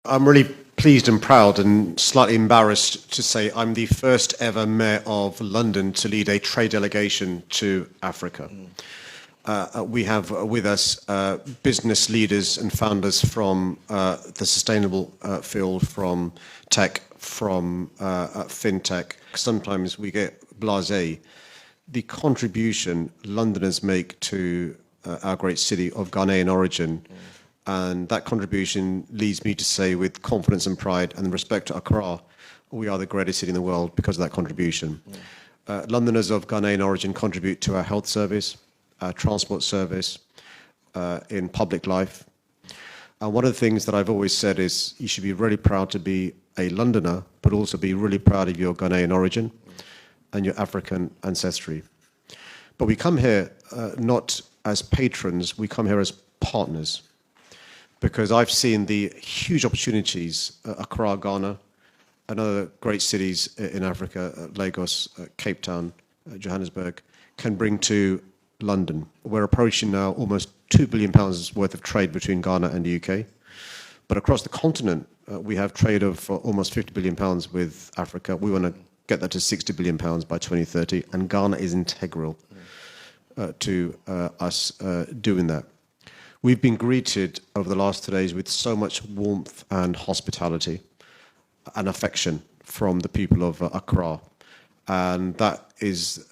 I'm really pleased and proud and slightly embarrassed to say I'm the first ever mayor of London to lead a trade delegation to Africa. We have with us business leaders and founders from the sustainable field, from tech, from fintech. Sometimes we get blasé. The contribution Londoners make to our great city of Ghanaian origin, and that contribution leads me to say with confidence and pride and respect to Accra, we are the greatest city in the world because of that contribution. Londoners of Ghanaian origin contribute to our health service, our transport service, in public life. And one of the things that I've always said is you should be really proud to be a Londoner, but also be really proud of your Ghanaian origin and your African ancestry. But we come here not as patrons, we come here as partners. Because I've seen the huge opportunities Accra, Ghana, and other great cities in Africa, Lagos, Cape Town, Johannesburg, can bring to London. We're approaching now almost £2 billion worth of trade between Ghana and the UK. But across the continent, we have trade of almost £50 billion with Africa. We want to get that to £60 billion by 2030, and Ghana is integral to us doing that. We've been greeted over the last 2 days with so much warmth and hospitality and affection from the people of Accra. And that is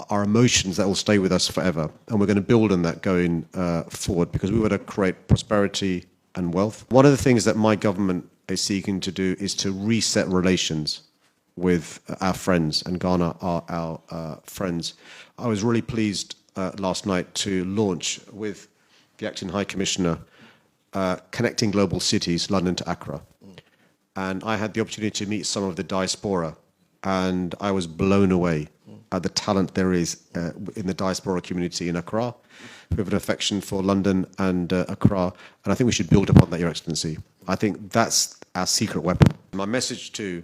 our emotions that will stay with us forever. And we're going to build on that going forward because we want to create prosperity and wealth. One of the things that my government is seeking to do is to reset relations with our friends, and Ghana are our friends. I was really pleased last night to launch with the Acting High Commissioner, Connecting Global Cities, London to Accra. And I had the opportunity to meet some of the diaspora, and I was blown away at the talent there is in the diaspora community in Accra. We have an affection for London and Accra, and I think we should build upon that, Your Excellency. I think that's our secret weapon. My message to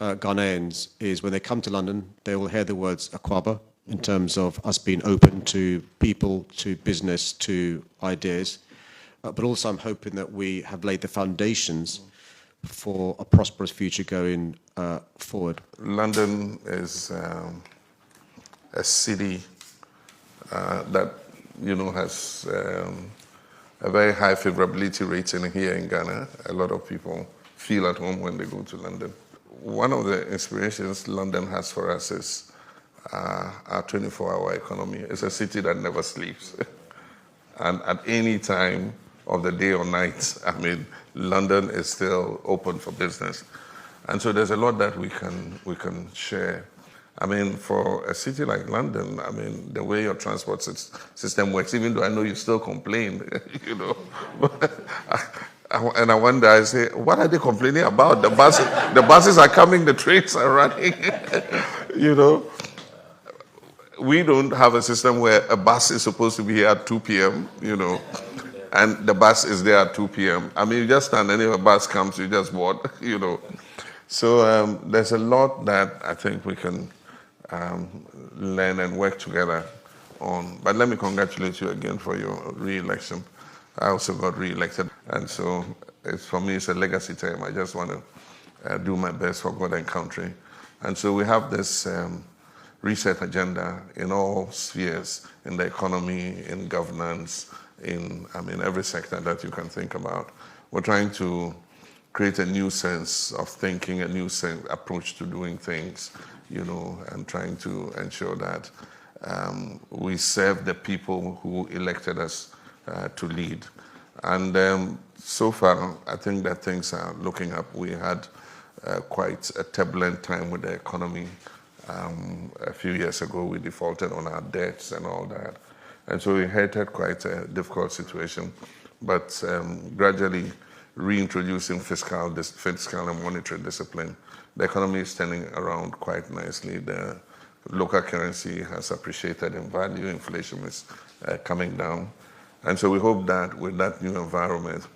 Ghanaians is when they come to London, they will hear the words Akwaba, in terms of us being open to people, to business, to ideas. But also I'm hoping that we have laid the foundations for a prosperous future going forward. London is a city that, has a very high favorability rating here in Ghana. A lot of people feel at home when they go to London. One of the inspirations London has for us is our 24-hour economy. It's a city that never sleeps. And at any time of the day or night, London is still open for business. And so there's a lot that we can share. For a city like London, the way your transport system works, even though I know you still complain, and I wonder, I say, what are they complaining about? The buses are coming, the trains are running, We don't have a system where a bus is supposed to be here at 2 p.m., and the bus is there at 2 p.m. You just stand, and if a bus comes, you just board, So there's a lot that I think we can learn and work together on. But let me congratulate you again for your re-election. I also got re-elected, and so for me, it's a legacy time. I just want to do my best for God and country. And so we have this reset agenda in all spheres, in the economy, in governance, in every sector that you can think about. We're trying to create a new sense of thinking, a new approach to doing things, and trying to ensure that we serve the people who elected us to lead. And so far, I think that things are looking up. We had quite a turbulent time with the economy. A few years ago, we defaulted on our debts and all that. And so we inherited quite a difficult situation. But gradually reintroducing fiscal and monetary discipline, the economy is turning around quite nicely. The local currency has appreciated in value. Inflation is coming down. And so we hope that with that new environment,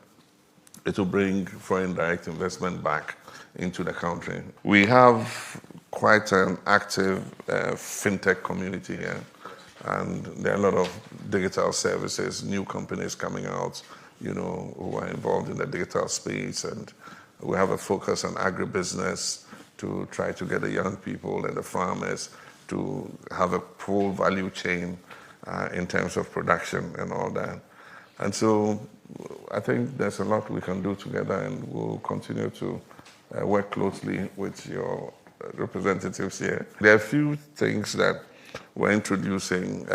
it will bring foreign direct investment back into the country. We have quite an active fintech community here, and there are a lot of digital services, new companies coming out, who are involved in the digital space, and we have a focus on agribusiness to try to get the young people and the farmers to have a full value chain in terms of production and all that. And so I think there's a lot we can do together, and we'll continue to work closely with your representatives here. There are a few things that we're introducing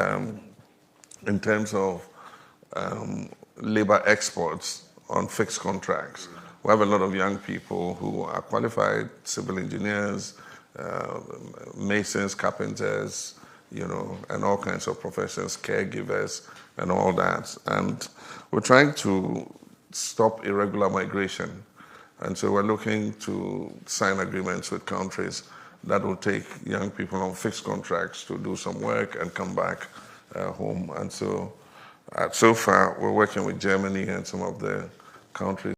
in terms of labor exports on fixed contracts. We have a lot of young people who are qualified civil engineers, masons, carpenters, and all kinds of professions, caregivers, and all that. And we're trying to stop irregular migration. And so we're looking to sign agreements with countries that will take young people on fixed contracts to do some work and come back home. And so, so far, we're working with Germany and some of the countries